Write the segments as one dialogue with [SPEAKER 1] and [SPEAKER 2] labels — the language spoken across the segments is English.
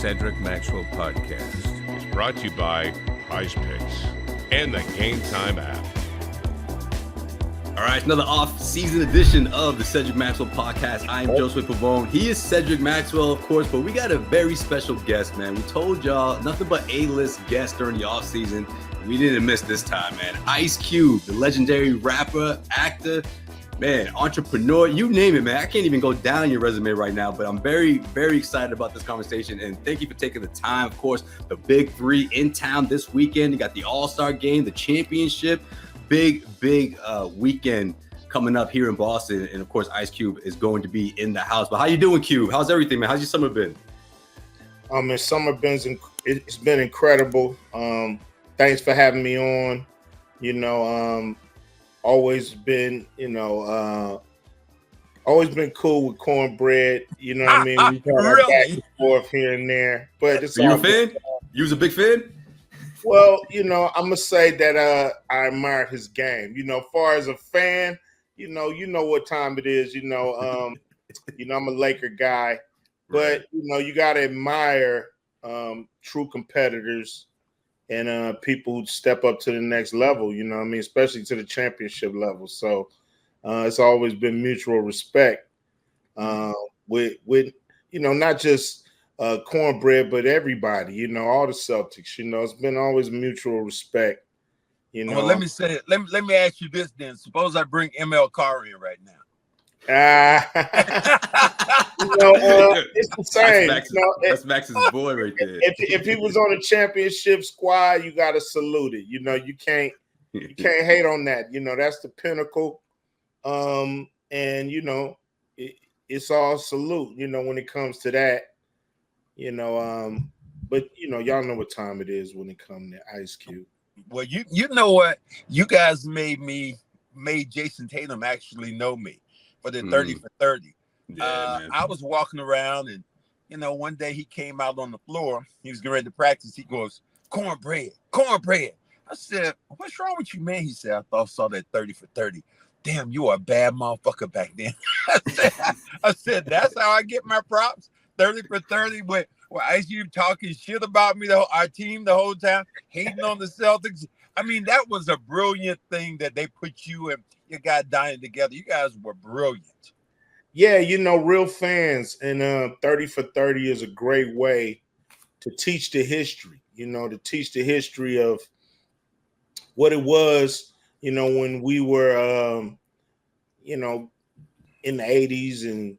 [SPEAKER 1] Cedric Maxwell Podcast
[SPEAKER 2] is brought to you by Prize Picks and the GameTime app.
[SPEAKER 3] All right, another off-season edition of the Cedric Maxwell Podcast. I am Josue Pavon. He is Cedric Maxwell, of course, but we got a very special guest, man. We told y'all nothing but A-list guests during the off-season. We didn't miss this time, man. Ice Cube, the legendary rapper, actor, man, entrepreneur, you name it, man. I can't even go down your resume right now, but I'm very, very excited about this conversation. And thank you for taking the time. Of course, the big three in town this weekend. You got the All-Star game, the championship. Big weekend coming up here in Boston. And of course, Ice Cube is going to be in the house. But how you doing, Cube? How's everything, man? How's your summer been?
[SPEAKER 4] It's been incredible. Thanks for having me on. Always been cool with cornbread. You know what I mean? We've had our back and forth here and there. But it's
[SPEAKER 3] Are you a fan? You was a big fan?
[SPEAKER 4] Well, I'm gonna say that I admire his game. As far as a fan, you know what time it is. I'm a Laker guy, but you gotta admire true competitors and people who step up to the next level. Especially to the championship level. So it's always been mutual respect with not just cornbread, but everybody, all the Celtics, it's been always mutual respect,
[SPEAKER 5] Well, let me say it. Let me ask you this then. Suppose I bring ML Carr in right now.
[SPEAKER 4] It's the same.
[SPEAKER 3] That's Max's boy right there.
[SPEAKER 4] If he was on a championship squad, you got to salute it. You can't hate on that. That's the pinnacle. And it's all salute. When it comes to that. But y'all know what time it is when it comes to Ice Cube.
[SPEAKER 5] Well, you know what? You guys made Jayson Tatum actually know me for the 30 for 30.
[SPEAKER 3] Yeah,
[SPEAKER 5] I was walking around and one day he came out on the floor. He was getting ready to practice. He goes, cornbread. I said, what's wrong with you, man? He said, I saw that 30 for 30. Damn, you were a bad motherfucker back then. I said, that's how I get my props. 30 for 30 with Ice Cube talking shit about me, our team the whole time, hating on the Celtics. I mean, that was a brilliant thing that they put you and your guy dying together. You guys were brilliant.
[SPEAKER 4] Yeah, real fans, and 30 for 30 is a great way to teach the history, to teach the history of what it was, when we were, in the 80s and,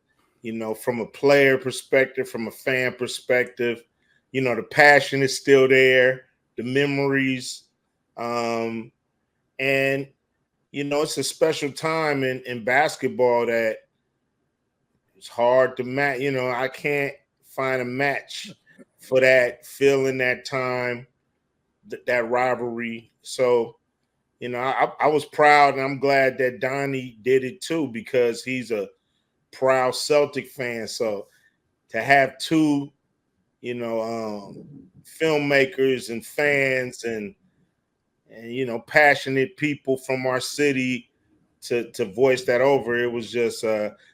[SPEAKER 4] from a player perspective, from a fan perspective, the passion is still there, the memories. And, it's a special time in basketball that it's hard to match. I can't find a match for that feeling, that time, that rivalry. So, I was proud, and I'm glad that Donnie did it too, because he's a proud Celtic fan. So to have two, filmmakers and fans and passionate people from our city to voice that over, it was just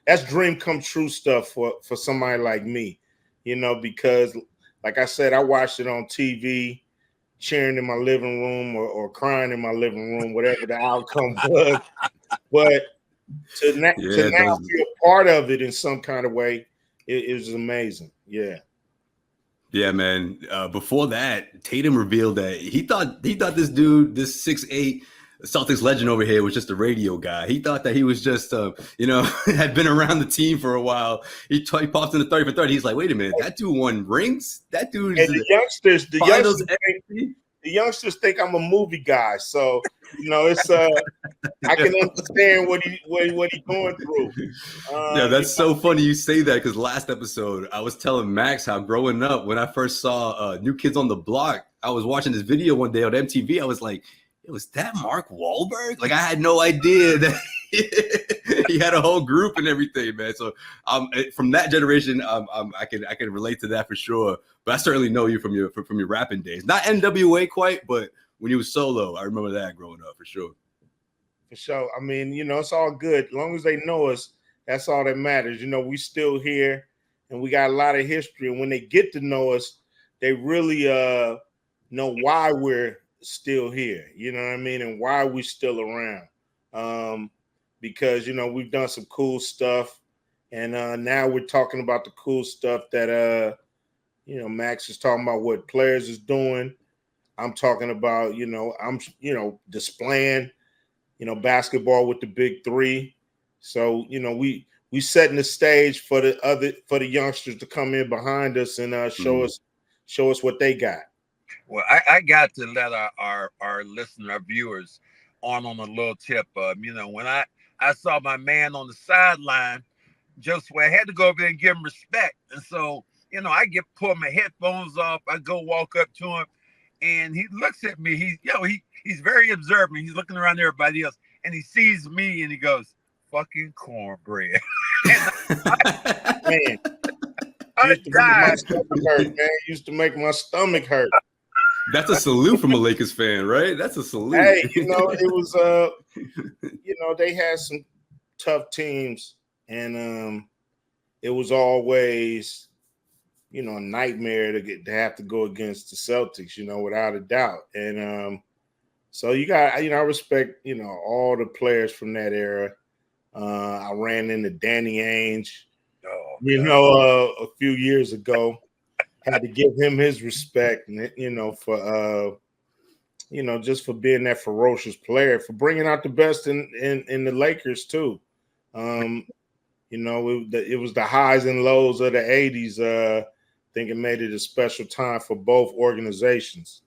[SPEAKER 4] that's dream come true stuff for somebody like me, because like I said, I watched it on TV, cheering in my living room or crying in my living room, whatever the outcome was. But to now be a part of it in some kind of way, it was amazing. Yeah.
[SPEAKER 3] Yeah, man. Before that, Tatum revealed that he thought this dude, this 6'8" Celtics legend over here, was just a radio guy. He thought that he was just, had been around the team for a while. He popped in the 30 for 30. He's like, wait a minute, that dude won rings. That dude.
[SPEAKER 4] And the youngsters think I'm a movie guy, so it's I can understand what he's going through.
[SPEAKER 3] Yeah, that's so funny you say that, because last episode I was telling Max how growing up, when I first saw New Kids on the Block, I was watching this video one day on MTV. I was like, was that Mark Wahlberg? Like, I had no idea that he had a whole group and everything, man. So from that generation, I can relate to that for sure. But I certainly know you from your rapping days. Not NWA quite, but when you was solo, I remember that growing up for sure.
[SPEAKER 4] For sure. I mean, it's all good. As long as they know us, that's all that matters. We still here and we got a lot of history. And when they get to know us, they really know why we're still here. You know what I mean, and why we're still around. Because we've done some cool stuff, and now we're talking about the cool stuff that Max is talking about what players is doing. I'm talking about I'm displaying basketball with the big three. So we setting the stage for the youngsters to come in behind us and show us what they got.
[SPEAKER 5] Well, I got to let our listener, our viewers, on a little tip. When I saw my man on the sideline, Josue, I had to go over there and give him respect. And so, I pull my headphones off. I go walk up to him, and he looks at me. He's very observant. He's looking around everybody else, and he sees me, and he goes, "Fucking cornbread."
[SPEAKER 4] Man, used to make my stomach hurt.
[SPEAKER 3] That's a salute from a Lakers fan, right? That's a salute.
[SPEAKER 4] Hey, it was they had some tough teams, and it was always a nightmare to have to go against the Celtics, without a doubt. And so you got, I respect, all the players from that era. I ran into Danny Ainge, a few years ago. Had to give him his respect, for just for being that ferocious player, for bringing out the best in the Lakers too. It was the highs and lows of the '80s. I think it made it a special time for both organizations.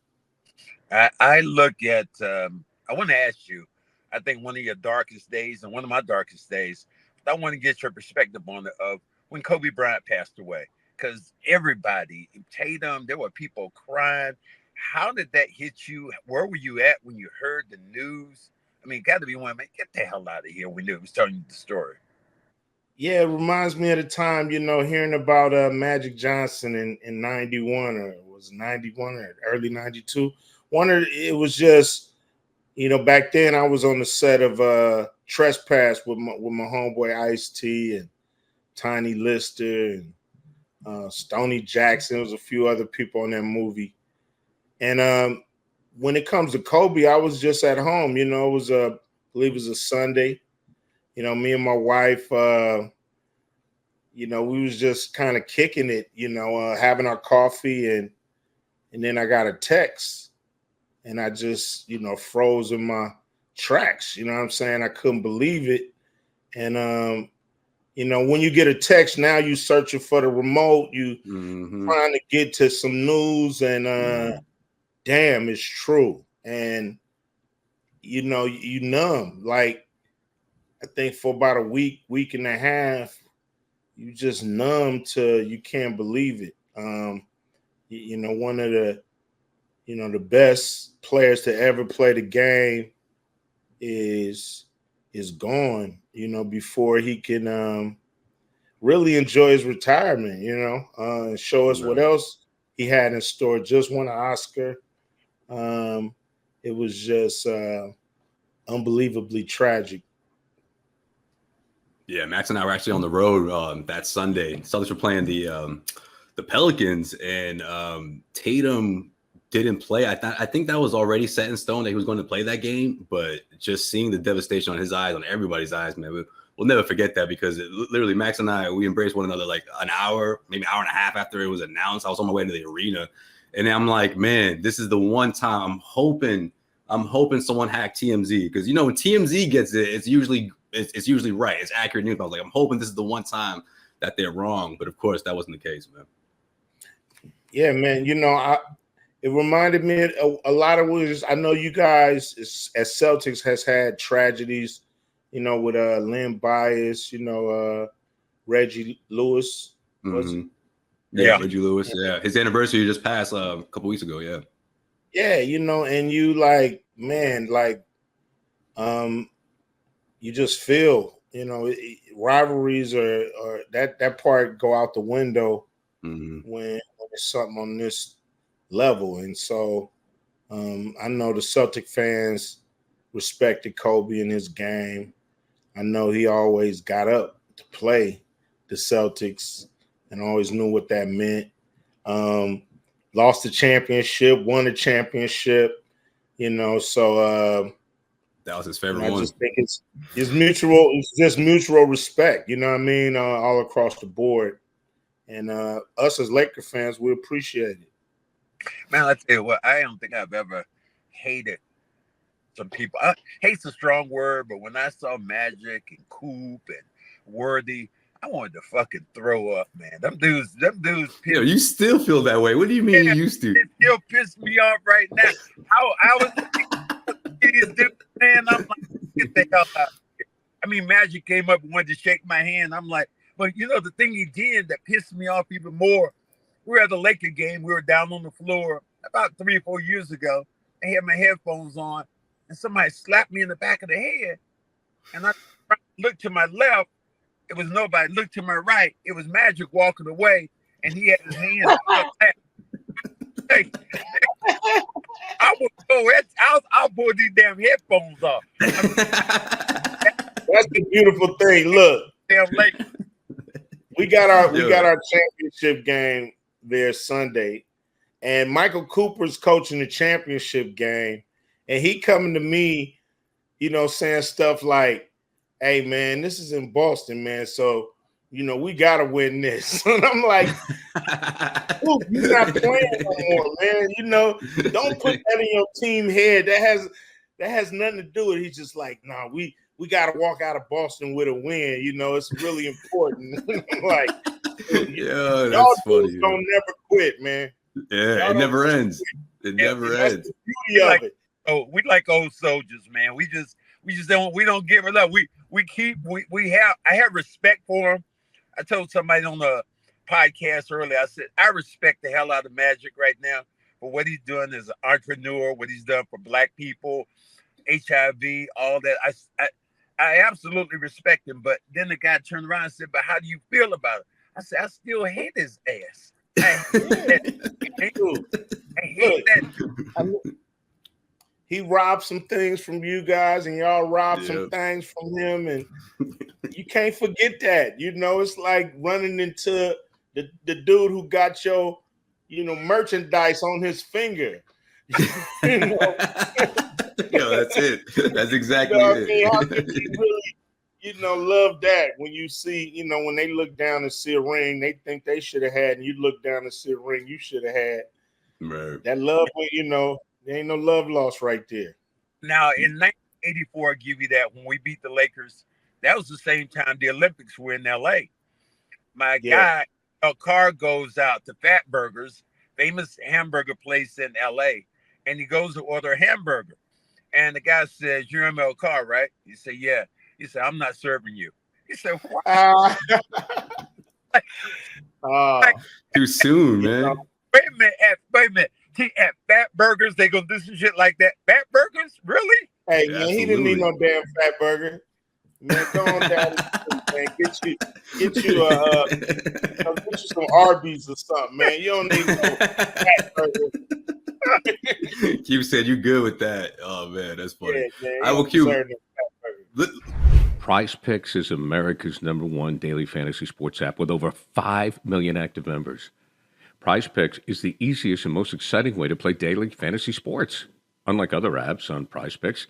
[SPEAKER 5] I look at. I want to ask you. I think one of your darkest days and one of my darkest days. I want to get your perspective on it of when Kobe Bryant passed away. Because everybody, Tatum, there were people crying. How did that hit you? Where were you at when you heard the news? I mean, got to be one, man, get the hell out of here when it was telling you the story.
[SPEAKER 4] Yeah, it reminds me of the time, hearing about Magic Johnson in 91, or it was 91 or early 92. It was just, back then I was on the set of Trespass with my homeboy Ice-T and Tiny Lister and Stoney Jackson. There was a few other people in that movie. And when it comes to Kobe, I was just at home. It was I believe it was a Sunday. Me and my wife, we was just kind of kicking it, having our coffee, and then I got a text, and I just, froze in my tracks. You know what I'm saying? I couldn't believe it. And when you get a text, now you searching for the remote, you trying to get to some news, and damn, it's true. And you numb. Like, I think for about a week and a half, you just numb to, you can't believe it. One of the the best players to ever play the game is gone, before he can really enjoy his retirement, and show us what else he had in store. Just won an Oscar. It was just unbelievably tragic.
[SPEAKER 3] Yeah, Max and I were actually on the road that Sunday. Celtics were playing the Pelicans, and Tatum didn't play. I think that was already set in stone that he was going to play that game, but just seeing the devastation on his eyes, on everybody's eyes, man, we'll never forget that, because literally Max and I, we embraced one another like an hour, maybe hour and a half after it was announced. I was on my way to the arena, and I'm like, man, this is the one time I'm hoping someone hacked TMZ, because when TMZ gets it, it's usually right. It's accurate news. I was like, I'm hoping this is the one time that they're wrong, but of course that wasn't the case, man.
[SPEAKER 4] Yeah, man. It reminded me of a lot of ways. I know you guys as Celtics has had tragedies, with Lynn Bias, Reggie Lewis.
[SPEAKER 3] Yeah, Reggie Lewis. Yeah, his anniversary just passed a couple weeks ago. Yeah.
[SPEAKER 4] Yeah, and you like, man, like, you just feel, rivalries or that part go out the window when it's something on this level. And so I know the Celtic fans respected Kobe and his game. I know he always got up to play the Celtics and always knew what that meant. lost the championship, won the championship. So
[SPEAKER 3] that was his favorite
[SPEAKER 4] I
[SPEAKER 3] one.
[SPEAKER 4] just think it's mutual. It's just mutual respect. You know what I mean? All across the board, and us as Laker fans, we appreciate it.
[SPEAKER 5] Man, I tell you what, I don't think I've ever hated some people. Hate's a strong word, but when I saw Magic and Coop and Worthy, I wanted to fucking throw up, man. Them dudes.
[SPEAKER 3] Yo, you still feel that way? What do you mean you used to?
[SPEAKER 5] It still pisses me off right now. I was these dudes, man. I'm like, get the hell out of here. I mean, Magic came up and wanted to shake my hand. I'm like, but the thing he did that pissed me off even more. We were at the Laker game. We were down on the floor about 3 or 4 years ago. I had my headphones on, and somebody slapped me in the back of the head. And I looked to my left. It was nobody. Looked to my right. It was Magic walking away, and he had his hand up. Hey, I will go. I'll pull these damn headphones off.
[SPEAKER 4] That's the beautiful thing. Look,
[SPEAKER 5] Damn late.
[SPEAKER 4] we got our championship game there Sunday, and Michael Cooper's coaching the championship game, and he coming to me, saying stuff like, "Hey man, this is in Boston, man. So we gotta win this." And I'm like, "You're not playing no more, man. Don't put that in your team head. That has nothing to do with it." He's just like, "Nah, we gotta walk out of Boston with a win. It's really important." I'm like,
[SPEAKER 3] yeah,
[SPEAKER 4] y'all
[SPEAKER 3] funny.
[SPEAKER 4] Don't never quit, man.
[SPEAKER 3] Yeah,
[SPEAKER 4] y'all
[SPEAKER 3] it never ends. It never ends.
[SPEAKER 4] That's the beauty of it.
[SPEAKER 5] Oh, we like old soldiers, man. We just don't give it up. I have respect for him. I told somebody on the podcast earlier, I said, I respect the hell out of Magic right now for what he's doing as an entrepreneur, what he's done for Black people, HIV, all that. I absolutely respect him. But then the guy turned around and said, "But how do you feel about it?" I said, "I still hate his ass. I hate that. I hate that."
[SPEAKER 4] He robbed some things from you guys, and y'all robbed some things from him, and you can't forget that. It's like running into the dude who got your, merchandise on his finger.
[SPEAKER 3] Yeah, that's it. That's exactly it.
[SPEAKER 4] How could you really, love that when you see, when they look down and see a ring they think they should have had, and you look down and see a ring you should have had.
[SPEAKER 3] Right.
[SPEAKER 4] That love, there ain't no love lost right there.
[SPEAKER 5] Now, in 1984, I'll give you that. When we beat the Lakers, that was the same time the Olympics were in L.A. My guy, a car goes out to Fat Burgers, famous hamburger place in L.A., and he goes to order a hamburger. And the guy says, "You're ML Carr, right?" He said, "Yeah." He said, "I'm not serving you." He said, "What?"
[SPEAKER 3] Too soon, man.
[SPEAKER 5] Wait a minute. At Fat Burgers, they gonna do some shit like that. Fat Burgers? Really?
[SPEAKER 4] Hey, man, he didn't need no damn Fat Burger. Man, go on down and get you some Arby's or something, man. You don't need no Fat Burger.
[SPEAKER 3] Q said you good with that. Oh man, that's funny.
[SPEAKER 4] Yeah, man,
[SPEAKER 3] I will Q.
[SPEAKER 1] Prize Picks is America's #1 daily fantasy sports app with over 5 million active members. Prize Picks is the easiest and most exciting way to play daily fantasy sports. Unlike other apps on Prize Picks,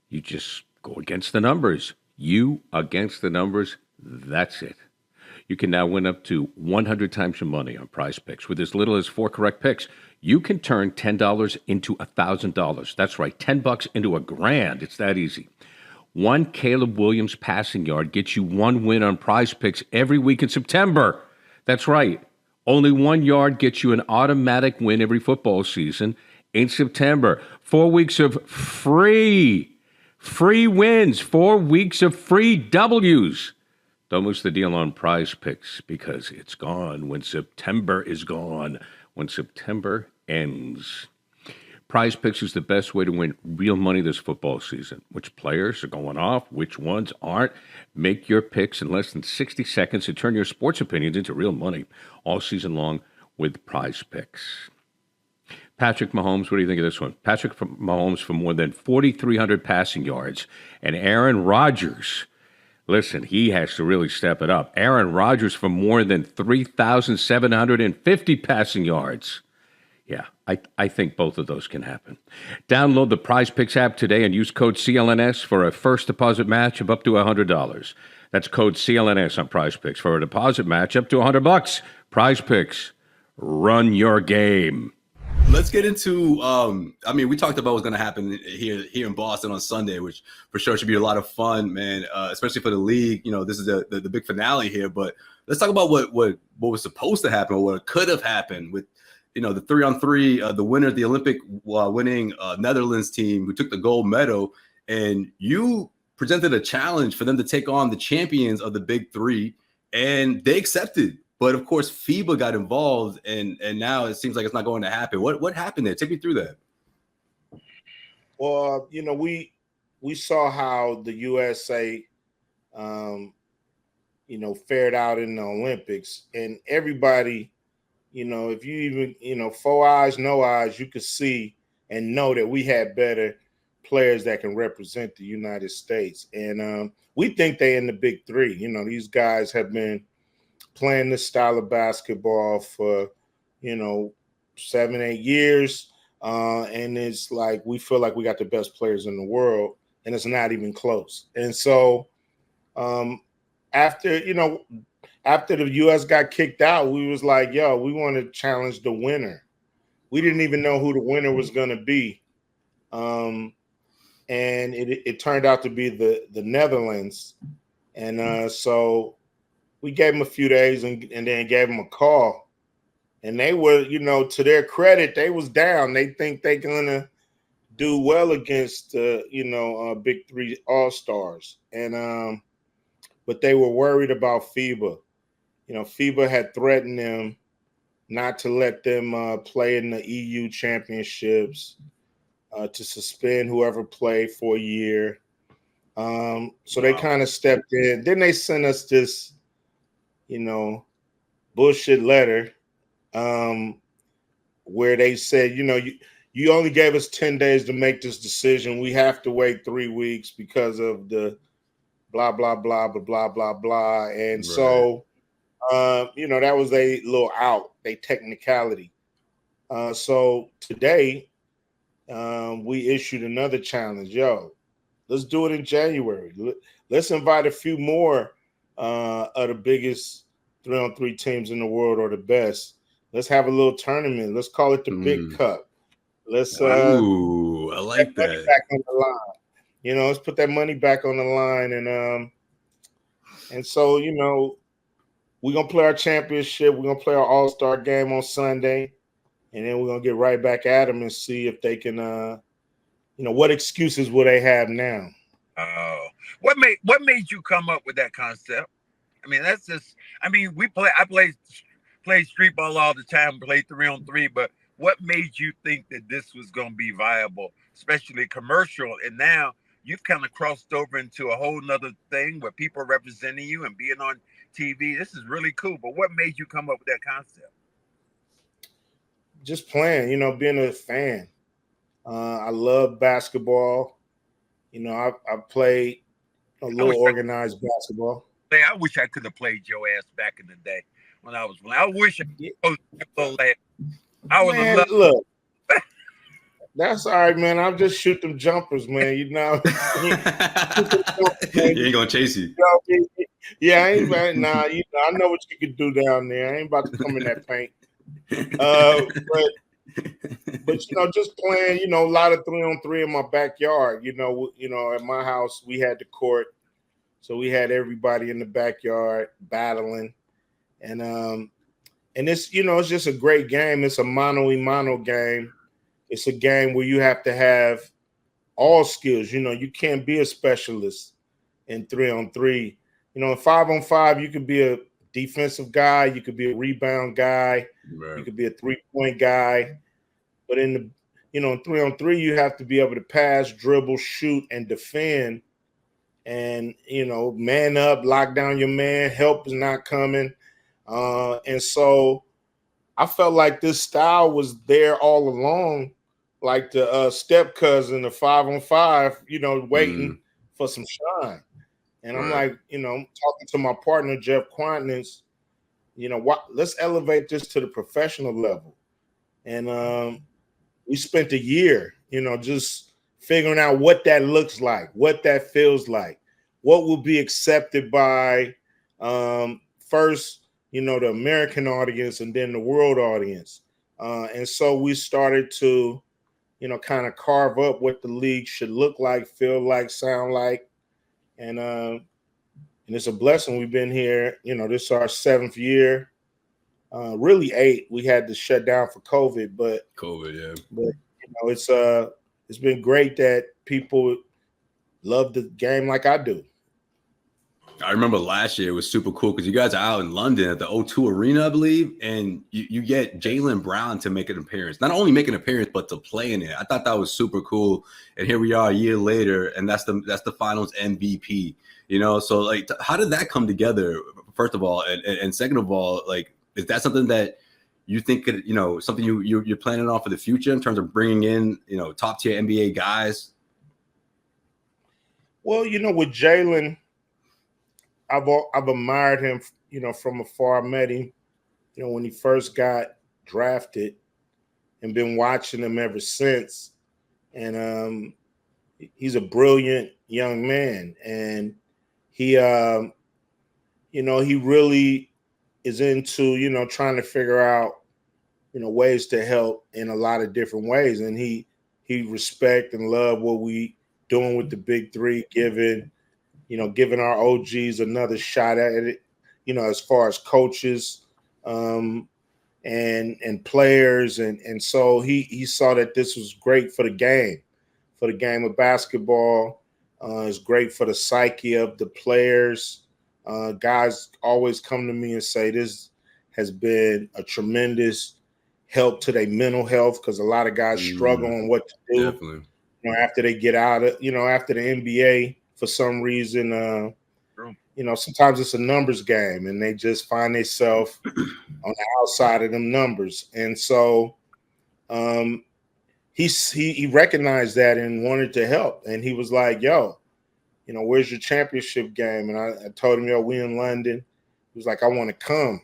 [SPEAKER 1] you just go against the numbers. You against the numbers, that's it. You can now win up to 100 times your money on Prize Picks. With as little as 4 correct picks, you can turn $10 into $1,000. That's right, $10 into $1,000. It's that easy. One Caleb Williams passing yard gets you 1 win on Prize Picks every week in September. That's right. Only 1 yard gets you an automatic win every football season in September. 4 weeks of free wins, 4 weeks of free W's. Don't miss the deal on Prize Picks because it's gone when September is gone, when September ends. Prize Picks is the best way to win real money this football season. Which players are going off, which ones aren't. Make your picks in less than 60 seconds and turn your sports opinions into real money all season long with Prize Picks. Patrick Mahomes, what do you think of this one? Patrick Mahomes for more than 4,300 passing yards. And Aaron Rodgers, listen, he has to really step it up. Aaron Rodgers for more than 3,750 passing yards. Yeah, I think both of those can happen. Download the Prize Picks app today and use code CLNS for a first deposit match of up to $100. That's code CLNS on Prize Picks for a deposit match up to $100. Prize Picks, run your game.
[SPEAKER 3] Let's get into. We talked about what's going to happen here in Boston on Sunday, which for sure should be a lot of fun, man. Especially for the league. You know, this is the big finale here. But let's talk about what was supposed to happen, or what could have happened with, the 3-on-3, the winner of the Olympic winning Netherlands team who took the gold medal, and you presented a challenge for them to take on the champions of the Big Three, and they accepted. But of course, FIBA got involved, and now it seems like it's not going to happen. What happened there? Take me through that.
[SPEAKER 4] Well, we saw how the USA, fared out in the Olympics, and everybody, if you even, four eyes, no eyes, you could see and know that we had better players that can represent the United States, and we think they in the Big Three. These guys have been playing this style of basketball for, 7-8 years. And it's like, we feel like we got the best players in the world, and it's not even close. And so after the U.S. got kicked out, we was like, we want to challenge the winner. We didn't even know who the winner was going to be. And it turned out to be the Netherlands. And so we gave them a few days and then gave them a call. And they were, to their credit, they was down. They think they're going to do well against, Big Three All-Stars. And but they were worried about FIBA. FIBA had threatened them not to let them play in the EU championships, to suspend whoever played for a year. So they kind of stepped in. Then they sent us this, bullshit letter where they said, you only gave us 10 days to make this decision. We have to wait 3 weeks because of the blah, blah, blah, blah, blah, blah, blah. And right. So, that was a little out, a technicality. So today we issued another challenge. Let's do it in January. Let's invite a few more of the biggest 3-on-3 teams in the world, or the best. Let's have a little tournament. Let's call it the Big Cup. Let's
[SPEAKER 3] I like that.
[SPEAKER 4] Back on the line. Let's put that money back on the line, and so we're gonna play our championship. We're gonna play our All-Star game on Sunday, and then we're gonna get right back at them and see if they can. What excuses will they have now?
[SPEAKER 5] Oh, what made you come up with that concept? I mean, that's just. I played street ball all the time, played 3-on-3, but what made you think that this was going to be viable, especially commercial? And now you've kind of crossed over into a whole nother thing where people are representing you and being on TV. This is really cool. But what made you come up with that concept?
[SPEAKER 4] Just playing, being a fan. I love basketball. I played a little organized basketball.
[SPEAKER 5] I wish I could have played your ass back in the day when I was playing. I wish I was.
[SPEAKER 4] Man, look, that's all right, man. I'll just shoot them jumpers, man.
[SPEAKER 3] He ain't gonna chase you.
[SPEAKER 4] Yeah, I ain't about nah. I know what you can do down there. I ain't about to come in that paint. But just playing, a lot of 3-on-3 in my backyard. At my house we had the court. So we had everybody in the backyard battling, and it's it's just a great game. It's a mano-a-mano game. It's a game where you have to have all skills. You can't be a specialist in 3-on-3. In 5-on-5, you could be a defensive guy, you could be a rebound guy, right. You could be a 3-point guy. But in 3-on-3, you have to be able to pass, dribble, shoot, and defend. And, man up, lock down your man, help is not coming. And so I felt like this style was there all along, like the step cousin of 5-on-5, waiting for some shine. And I'm like, talking to my partner, Jeff Quantness, let's elevate this to the professional level. And we spent a year, just figuring out what that looks like, what that feels like, what will be accepted by first, the American audience and then the world audience. And so we started to, kind of carve up what the league should look like, feel like, sound like. And it's a blessing. We've been here, this is our 7th year. Really 8. We had to shut down for COVID, but it's been great that people love the game like I do.
[SPEAKER 3] I remember last year it was super cool because you guys are out in London at the O2 Arena, I believe, and you get Jaylen Brown to make an appearance. Not only make an appearance, but to play in it. I thought that was super cool. And here we are a year later, and that's the Finals MVP. So like, how did that come together? First of all, and second of all, like, is that something that you think could, something you're planning on for the future in terms of bringing in, top tier NBA guys?
[SPEAKER 4] Well, with Jaylen, I've admired him, from afar. I met him, when he first got drafted, and been watching him ever since. And he's a brilliant young man, and he, he really is into, trying to figure out, ways to help in a lot of different ways. And he respect and love what we doing with the big three, giving our OGs another shot at it, as far as coaches and players. And so he saw that this was great for the game of basketball. It's great for the psyche of the players. Guys always come to me and say this has been a tremendous help to their mental health, because a lot of guys struggle on what to do.
[SPEAKER 3] Definitely.
[SPEAKER 4] After they get out of, after the NBA, for some reason, sometimes it's a numbers game and they just find themselves on the outside of them numbers. And so he recognized that and wanted to help. And he was like, yo, where's your championship game? And I told him, yo, we in London. He was like, I want to come.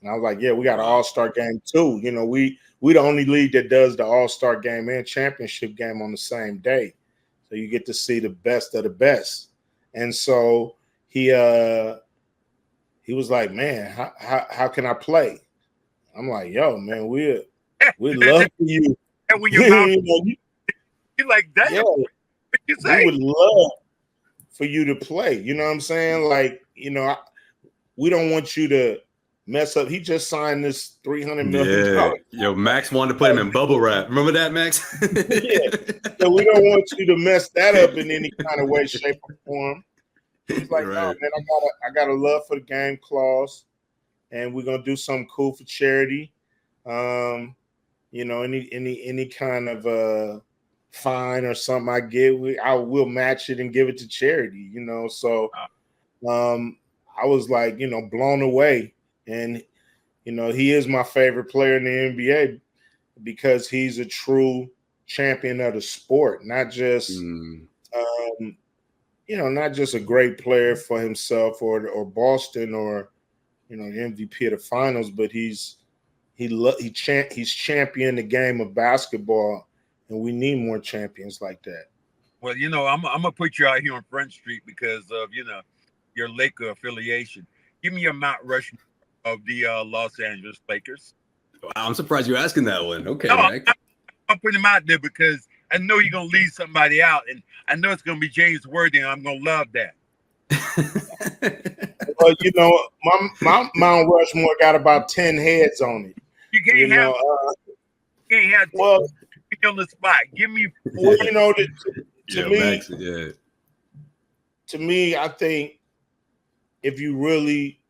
[SPEAKER 4] And I was like, yeah, we got an all-star game too. We the only league that does the all-star game and championship game on the same day. So you get to see the best of the best. And so he was like, man, how can I play? I'm like, yo, man, we'd love for you.
[SPEAKER 5] And when you're like, damn,
[SPEAKER 4] yeah,
[SPEAKER 5] you say?
[SPEAKER 4] We would love for you to play. You know what I'm saying? Like, we don't want you to mess up. He just signed this $300 million.
[SPEAKER 3] Yo, Max wanted to put him in bubble wrap. Remember that, Max?
[SPEAKER 4] Yeah. So we don't want you to mess that up in any kind of way, shape, or form. He's like, no, man, I got a love for the game clause, and we're gonna do something cool for charity. Any kind of fine or something I get, I will match it and give it to charity. So I was like, blown away. And, he is my favorite player in the NBA because he's a true champion of the sport, not just, not just a great player for himself or Boston or, the MVP of the finals, but he's championed the game of basketball, and we need more champions like that.
[SPEAKER 5] Well, I'm gonna put you out here on Front Street because of your Laker affiliation. Give me your Mount Rushmore of the Los Angeles Lakers.
[SPEAKER 3] Wow, I'm surprised you're asking that one. Okay,
[SPEAKER 5] no,
[SPEAKER 3] Mike.
[SPEAKER 5] I'm putting him out there because I know you're gonna leave somebody out, and I know it's gonna be James Worthy, and I'm gonna love that.
[SPEAKER 4] Well, my Mount Rushmore got about 10 heads on it.
[SPEAKER 5] You can't have
[SPEAKER 4] well
[SPEAKER 5] on the spot. Give me
[SPEAKER 4] 4. To me, I think if you really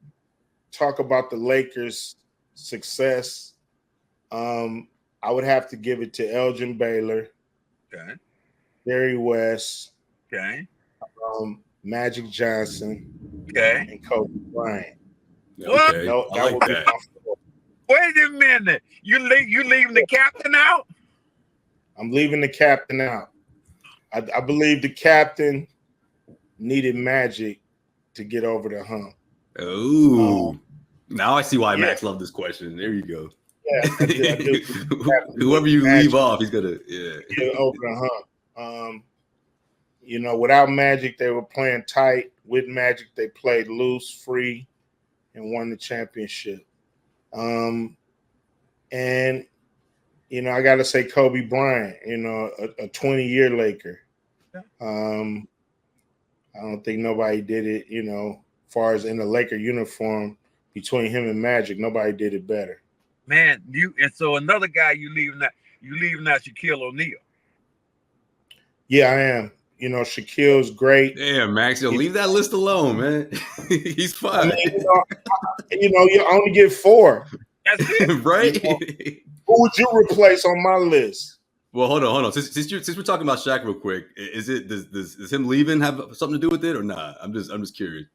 [SPEAKER 4] talk about the Lakers' success, I would have to give it to Elgin Baylor,
[SPEAKER 5] okay,
[SPEAKER 4] Jerry West,
[SPEAKER 5] okay,
[SPEAKER 4] Magic Johnson,
[SPEAKER 5] okay,
[SPEAKER 4] and Kobe Bryant.
[SPEAKER 3] Okay,
[SPEAKER 4] that would be my 4.
[SPEAKER 5] Wait a minute, you leaving the captain out?
[SPEAKER 4] I'm leaving the captain out. I believe the captain needed Magic to get over the hump.
[SPEAKER 3] Oh, now I see why Max loved this question. There you go.
[SPEAKER 4] Yeah, I do.
[SPEAKER 3] Whoever you
[SPEAKER 4] Magic.
[SPEAKER 3] leave off, he's gonna
[SPEAKER 4] Get over the hump. Without Magic, they were playing tight. With Magic, they played loose, free, and won the championship. And I got to say Kobe Bryant. A 20-year Laker. I don't think nobody did it. As far as in the Laker uniform, between him and Magic, nobody did it better.
[SPEAKER 5] Man, and so another guy you leaving out Shaquille O'Neal. Yeah,
[SPEAKER 4] I am. Shaquille's great.
[SPEAKER 3] Damn, Max, leave that list alone, man. He's fine.
[SPEAKER 4] You only get 4.
[SPEAKER 5] That's it.
[SPEAKER 3] Right?
[SPEAKER 4] Who would you replace on my list?
[SPEAKER 3] Well, hold on. Since we're talking about Shaq real quick, does him leaving have something to do with it or not? I'm just curious.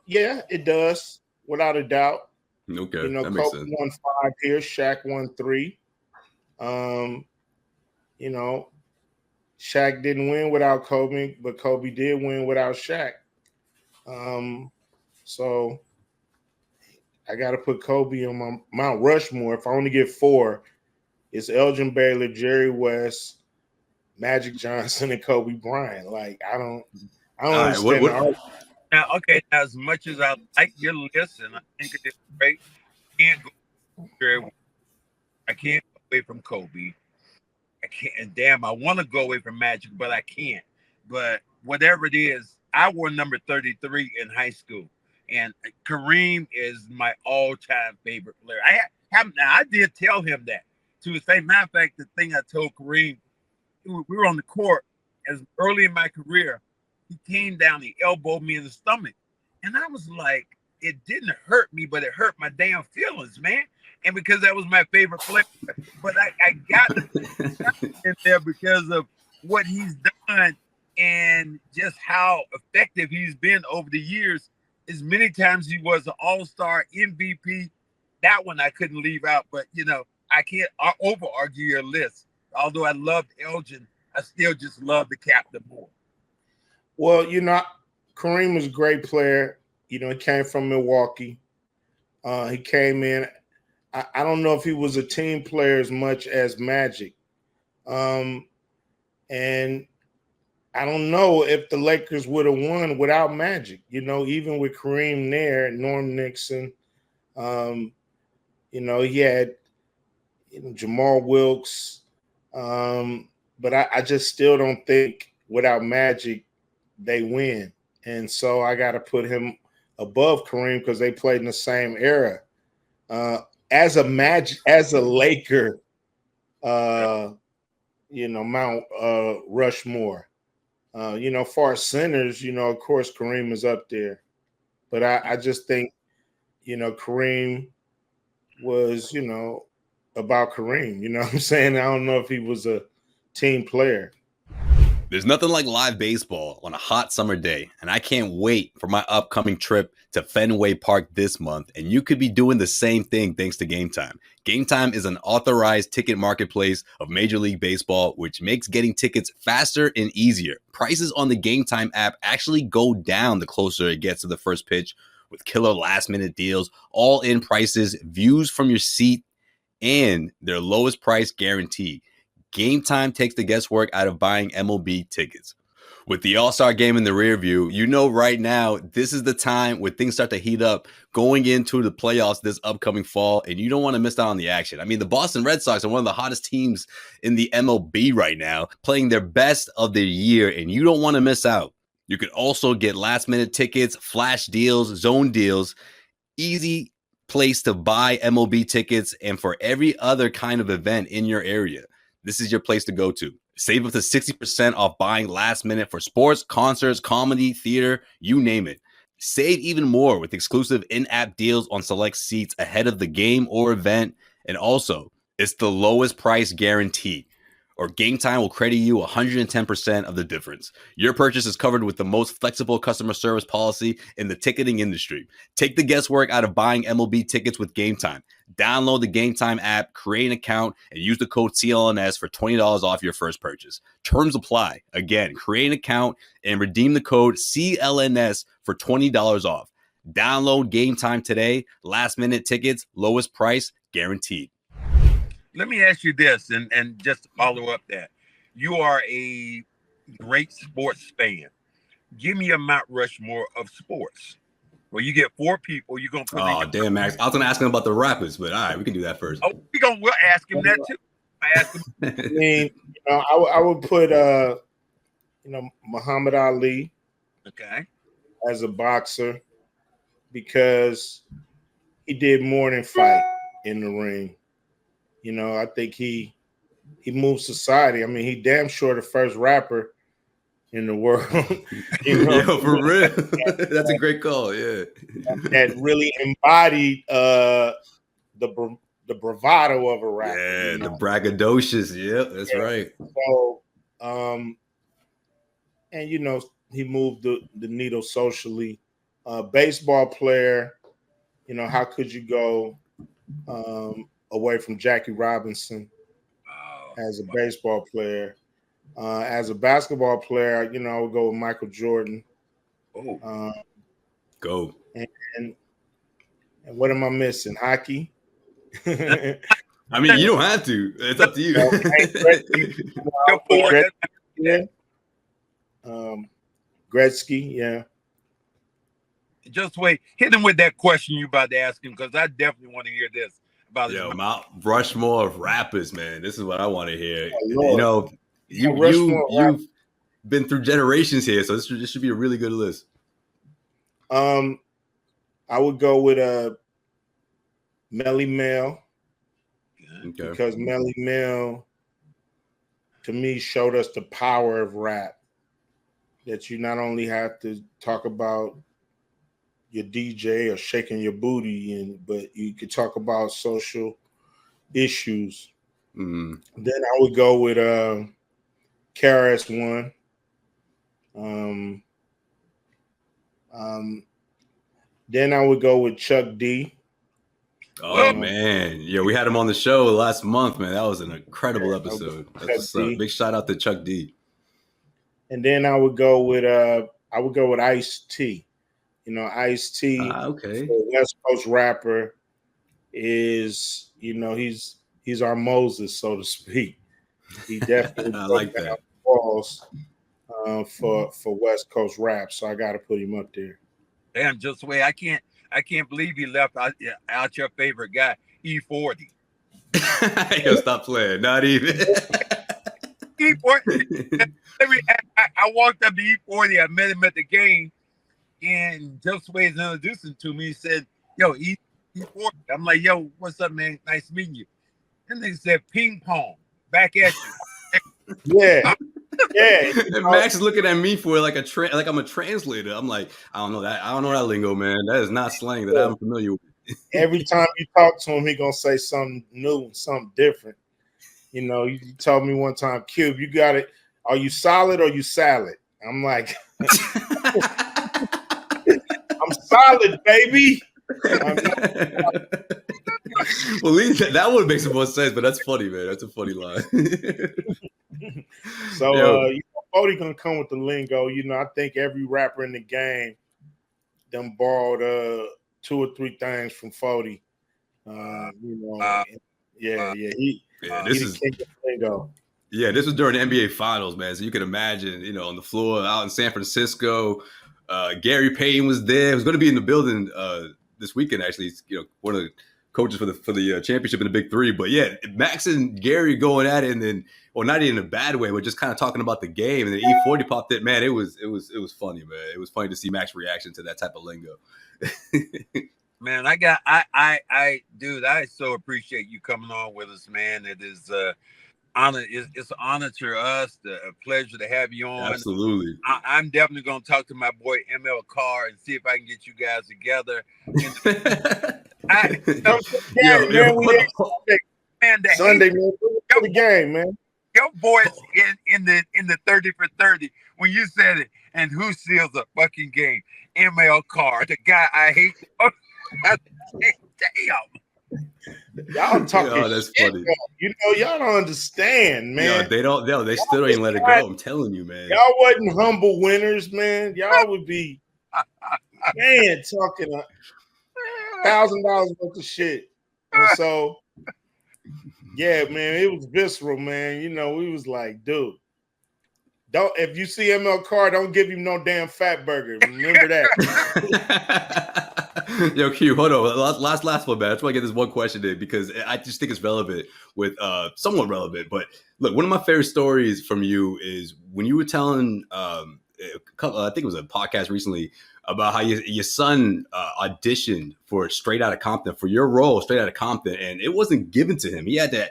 [SPEAKER 4] Yeah, it does, without a doubt.
[SPEAKER 3] Okay, that
[SPEAKER 4] Kobe
[SPEAKER 3] makes sense.
[SPEAKER 4] won 5 here, Shaq won 3. Shaq didn't win without Kobe, but Kobe did win without Shaq. So I got to put Kobe on my Mount Rushmore. If I only get 4, it's Elgin Baylor, Jerry West, Magic Johnson, and Kobe Bryant. Like I don't understand the argument.
[SPEAKER 5] Now, okay, as much as I like your list and I think it is great, I can't go away from Kobe. I can't, and damn, I want to go away from Magic, but I can't. But whatever it is, I wore number 33 in high school, and Kareem is my all-time favorite player. I did tell him that to his face. Matter of fact, the thing I told Kareem, we were on the court as early in my career. He came down, he elbowed me in the stomach. And I was like, it didn't hurt me, but it hurt my damn feelings, man. And because that was my favorite player. But I got in there because of what he's done and just how effective he's been over the years. As many times he was an all-star MVP. That one I couldn't leave out. But, I can't over-argue your list. Although I loved Elgin, I still just love the captain more.
[SPEAKER 4] Well, Kareem was a great player. He came from Milwaukee. He came in. I don't know if he was a team player as much as Magic. And I don't know if the Lakers would have won without Magic, even with Kareem there, Norm Nixon. He had Jamal Wilkes. But I just still don't think without Magic they win. And so I got to put him above Kareem because they played in the same era. As a Laker, Mount Rushmore. Far as centers, of course Kareem is up there. But I just think, Kareem was, about Kareem. You know what I'm saying? I don't know if he was a team player.
[SPEAKER 3] There's nothing like live baseball on a hot summer day, and I can't wait for my upcoming trip to Fenway Park this month, and you could be doing the same thing thanks to GameTime. GameTime is an authorized ticket marketplace of Major League Baseball, which makes getting tickets faster and easier. Prices on the GameTime app actually go down the closer it gets to the first pitch with killer last-minute deals, all-in prices, views from your seat, and their lowest price guaranteed. GameTime takes the guesswork out of buying MLB tickets. With the All-Star game in the rear view, right now, this is the time where things start to heat up going into the playoffs this upcoming fall, and you don't want to miss out on the action. I mean, the Boston Red Sox are one of the hottest teams in the MLB right now, playing their best of the year, and you don't want to miss out. You could also get last-minute tickets, flash deals, zone deals, easy place to buy MLB tickets, and for every other kind of event in your area. This is your place to go to. Save up to 60% off buying last minute for sports, concerts, comedy, theater, you name it. Save even more with exclusive in-app deals on select seats ahead of the game or event. And also, it's the lowest price guaranteed, or GameTime will credit you 110% of the difference. Your purchase is covered with the most flexible customer service policy in the ticketing industry. Take the guesswork out of buying MLB tickets with GameTime. Download the GameTime app, create an account, and use the code CLNS for $20 off your first purchase. Terms apply. Again, create an account and redeem the code CLNS for $20 off. Download GameTime today. Last-minute tickets, lowest price, guaranteed.
[SPEAKER 5] Let me ask you this, and just to follow up that. You are a great sports fan. Give me a Mount Rushmore of sports. Well, you get 4 people. You're going to put
[SPEAKER 3] Oh, damn, Max. I was going to ask him about the rappers, but all right, we can do that first.
[SPEAKER 5] Oh, we'll ask him that too. Ask him.
[SPEAKER 4] I mean, I would put Muhammad Ali
[SPEAKER 5] Okay.
[SPEAKER 4] as a boxer because he did more than fight in the ring. I think he moved society. I mean, he damn sure the first rapper in the world.
[SPEAKER 3] Yo, for real. That's a great call. Yeah.
[SPEAKER 4] That really embodied the bravado of a rapper.
[SPEAKER 3] Yeah, the braggadocious. Yep, that's right.
[SPEAKER 4] So, and he moved the needle socially. Baseball player, how could you go away from Jackie Robinson as a baseball player? As a basketball player, I would go with Michael Jordan.
[SPEAKER 3] Go.
[SPEAKER 4] And what am I missing? Hockey?
[SPEAKER 3] I mean, you don't have to. It's up to you.
[SPEAKER 4] Gretzky, yeah.
[SPEAKER 5] Just wait. Hit him with that question you about to ask him, because I definitely want to hear this about his
[SPEAKER 3] Mount Rushmore of rappers, man. This is what I want to hear.
[SPEAKER 4] Oh,
[SPEAKER 3] You've been through generations here, so this should be a really good list.
[SPEAKER 4] I would go with Melly Mel.
[SPEAKER 3] Okay.
[SPEAKER 4] Because Melly Mel, to me, showed us the power of rap. That you not only have to talk about your DJ or shaking your booty, but you could talk about social issues.
[SPEAKER 3] Mm.
[SPEAKER 4] Then I would go with KRS-One. Then I would go with Chuck D.
[SPEAKER 3] Oh man, we had him on the show last month, man. That was an incredible episode. That's big shout out to Chuck D. And
[SPEAKER 4] then I would go with Ice-T. Ice-T,
[SPEAKER 3] okay,
[SPEAKER 4] West Coast rapper, is he's our Moses, so to speak. He definitely
[SPEAKER 3] I like that.
[SPEAKER 4] Balls for West Coast rap, so I got to put him up there.
[SPEAKER 5] Damn, just wait. I can't believe you left out your favorite guy, E40.
[SPEAKER 3] Yo, stop playing. Not even.
[SPEAKER 5] E40. I walked up to E40. I met him at the game, and Josue is introducing to me. He said, "Yo, E40." I'm like, "Yo, what's up, man? Nice meeting you." And they said, "Ping pong, back at you."
[SPEAKER 4] Yeah. Yeah.
[SPEAKER 3] And Max is looking at me for like I'm a translator. I'm like, I don't know that lingo, man. That is not slang that I'm familiar with.
[SPEAKER 4] Every time you talk to him, he gonna say something new, something different. You told me one time, Cube, you got it. Are you solid or you salad? I'm like, I'm solid, baby.
[SPEAKER 3] Well, that would make some more sense, but that's funny, man. That's a funny line.
[SPEAKER 4] So, Bodie gonna come with the lingo. I think every rapper in the game them borrowed 2 or 3 things from Fody. This is king of lingo.
[SPEAKER 3] Yeah, this was during the NBA Finals, man. So you can imagine, on the floor out in San Francisco, Gary Payton was there. He was going to be in the building this weekend. Actually, he's, one of the coaches for the championship in the Big Three. But yeah, Max and Gary going at it, and then, or not in a bad way, but just kind of talking about the game. And then E40 popped it. Man, it was funny, man. It was funny to see Max's reaction to that type of lingo.
[SPEAKER 5] Man, dude, I so appreciate you coming on with us, man. It is honor. It's an honor to us, a pleasure to have you on.
[SPEAKER 3] Absolutely.
[SPEAKER 5] I'm definitely going to talk to my boy ML Carr and see if I can get you guys together.
[SPEAKER 4] Sunday, man, the game, man.
[SPEAKER 5] Your voice in the 30 for 30 when you said it, and who seals a fucking game? ML Carr, the guy I hate. Damn.
[SPEAKER 4] Y'all talking
[SPEAKER 3] that's
[SPEAKER 4] shit,
[SPEAKER 3] funny.
[SPEAKER 4] Y'all don't understand, man.
[SPEAKER 3] They still don't even let it go. I'm telling you, man.
[SPEAKER 4] Y'all wasn't humble winners, man. Y'all would be man talking $1,000 worth of shit. And so, yeah, man, it was visceral, man. You know, we was like, dude, if you see ML Carr, don't give him no damn fat burger. Remember that.
[SPEAKER 3] Yo, Q, hold on. Last one, man. I just want to get this one question in because I just think it's relevant with somewhat relevant. But look, one of my favorite stories from you is when you were telling, I think it was a podcast recently about how your son auditioned for Straight Outta Compton for your role, Straight Outta Compton, and it wasn't given to him. He had to,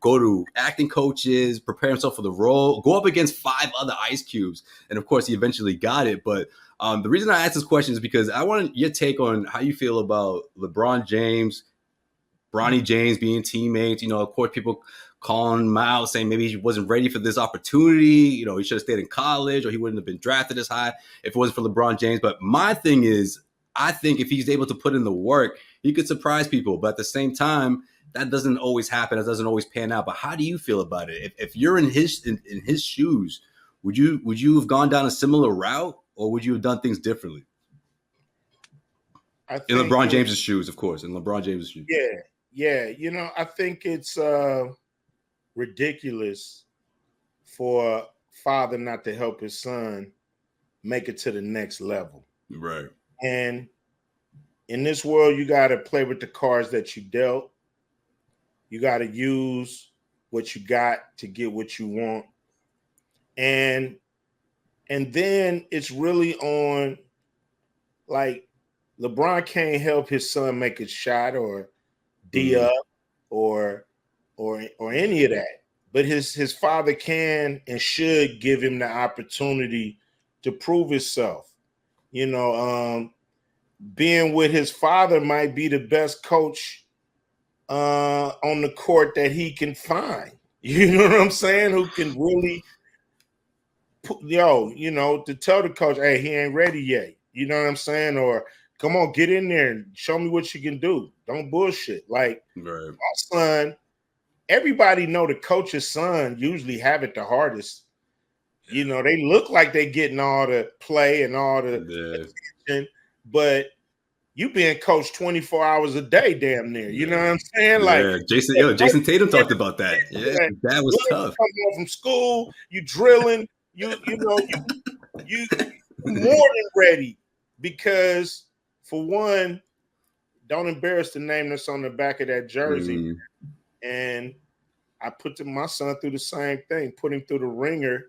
[SPEAKER 3] go to acting coaches, prepare himself for the role, go up against 5 other Ice Cubes, and of course, he eventually got it. But the reason I asked this question is because I want your take on how you feel about LeBron James, Bronny James being teammates. Of course, people calling him out, saying maybe he wasn't ready for this opportunity. He should have stayed in college or he wouldn't have been drafted as high if it wasn't for LeBron James. But my thing is, I think if he's able to put in the work, he could surprise people. But at the same time, that doesn't always happen. It doesn't always pan out. But how do you feel about it? If you're in his shoes, would you have gone down a similar route or would you have done things differently? In LeBron James's shoes, of course. In LeBron James's shoes.
[SPEAKER 4] Yeah. I think it's ridiculous for a father not to help his son make it to the next level.
[SPEAKER 3] Right.
[SPEAKER 4] And in this world, you got to play with the cards that you dealt. You got to use what you got to get what you want. And then it's really on, like, LeBron can't help his son make a shot or D up or any of that. But his father can and should give him the opportunity to prove himself. Being with his father might be the best coach on the court that he can find. You know what I'm saying? Who can really, to tell the coach, hey, he ain't ready yet. You know what I'm saying? Or come on, get in there and show me what you can do. Don't bullshit. Like,
[SPEAKER 3] right.
[SPEAKER 4] My son, everybody know the coach's son usually have it the hardest. They look like they getting all the play and all the attention, but you being coached 24 hours a day, damn near. You know what I'm saying? Like,
[SPEAKER 3] Jayson Tatum talked about that. Yeah, that was tough.
[SPEAKER 4] Coming home from school, you drilling, you more than ready because, for one, don't embarrass the name that's on the back of that jersey. And I put my son through the same thing, put him through the ringer,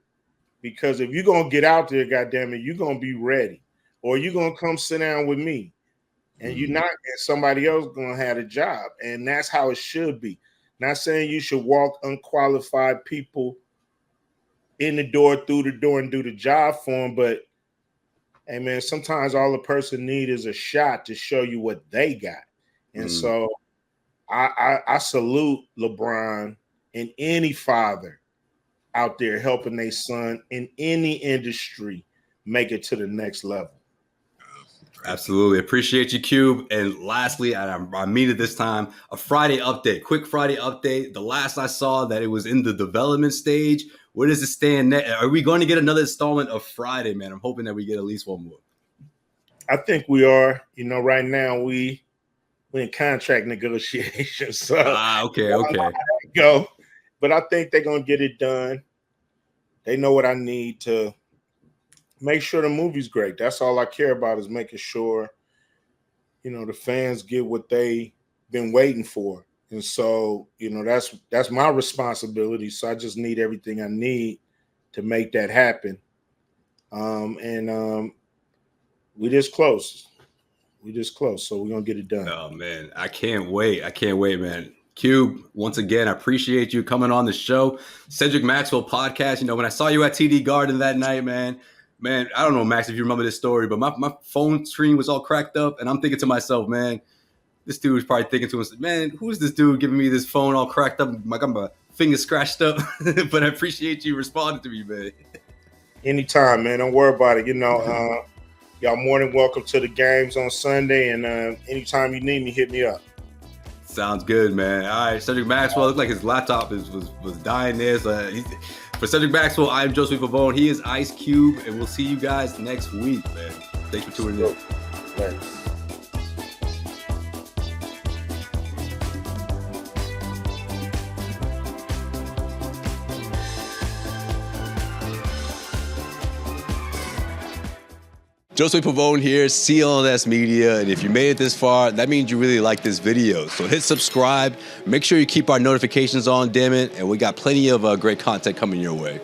[SPEAKER 4] because if you're going to get out there, goddammit, you're going to be ready. Or you're going to come sit down with me. And you're not, and somebody else going to have a job. And that's how it should be. Not saying you should walk unqualified people in the door, through the door, and do the job for them. But, hey, man, sometimes all a person need is a shot to show you what they got. And so I salute LeBron and any father out there helping their son in any industry make it to the next level.
[SPEAKER 3] Absolutely. Appreciate you, Cube. And lastly, I mean it this time, a Friday update, quick Friday update. The last I saw that it was in the development stage. Where does it stand? Are we going to get another installment of Friday, man? I'm hoping that we get at least one more.
[SPEAKER 4] I think we are. Right now we're in contract negotiations. So
[SPEAKER 3] okay.
[SPEAKER 4] Go. But I think they're going to get it done. They know what I need to make sure the movie's great. That's all I care about, is making sure, the fans get what they've been waiting for. And so, that's my responsibility. So I just need everything I need to make that happen. We this close. So we're going to get it done.
[SPEAKER 3] Oh, man. I can't wait, man. Cube, once again, I appreciate you coming on the show. Cedric Maxwell Podcast. When I saw you at TD Garden that night, man, I don't know, Max, if you remember this story, but my phone screen was all cracked up, and I'm thinking to myself, man, this dude was probably thinking to himself, man, who's this dude giving me this phone all cracked up? Like, I'm my fingers scratched up. But I appreciate you responding to me, man.
[SPEAKER 4] Anytime, man. Don't worry about it. Y'all more than welcome to the games on Sunday, and anytime you need me, hit me up.
[SPEAKER 3] Sounds good, man. All right, Cedric Maxwell. Looked like his laptop was dying there. So for Cedric Maxwell, I'm Josue Pavon. He is Ice Cube, and we'll see you guys next week, man. Thanks for tuning in.
[SPEAKER 4] Later.
[SPEAKER 3] Josue Pavon here, CLNS Media, and if you made it this far, that means you really like this video. So hit subscribe, make sure you keep our notifications on, damn it, and we got plenty of great content coming your way.